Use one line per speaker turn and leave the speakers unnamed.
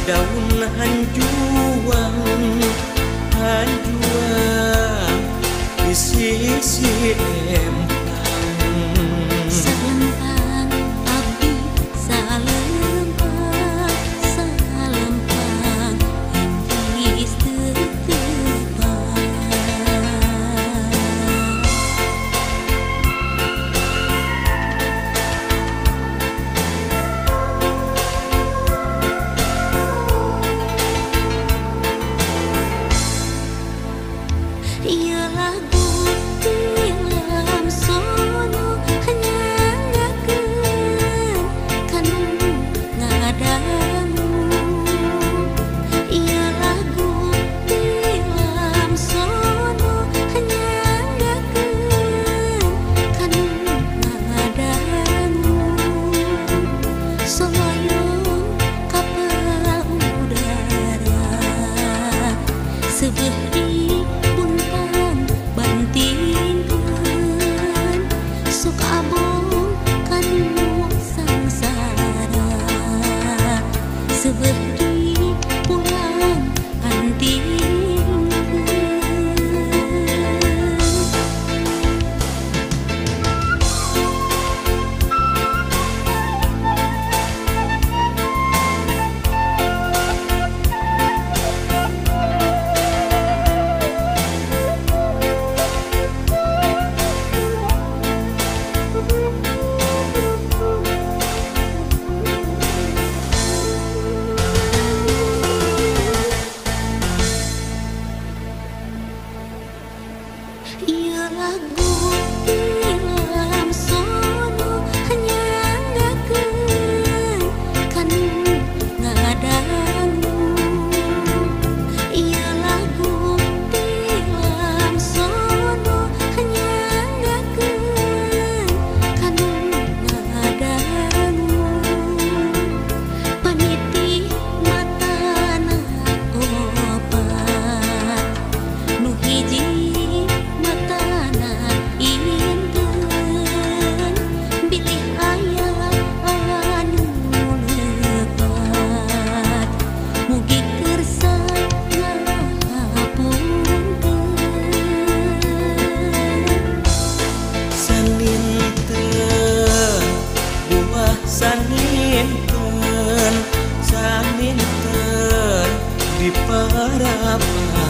daun hanjuang hanjuang di sisi empang
salempang abdi salempang salempang hentis tetepang ia lagu tilam sono hanyanggakeun kanu ngadamu ia lagu tilam sono hanyanggakeun kanu ngadamu soyoong kapal udara seberi bantingkeun sok abong kanu sangsara seberdi pulang antingkeun ia lagu tilam sono hanyanggakeun kanu ngadamu ia lagu tilam sono hanyanggakeun kanu ngadamu paniti matana opat nu hiji matana inten bilih aya anu lepat mugi kersa ngapunten
saninten buah saninten saninten di parapan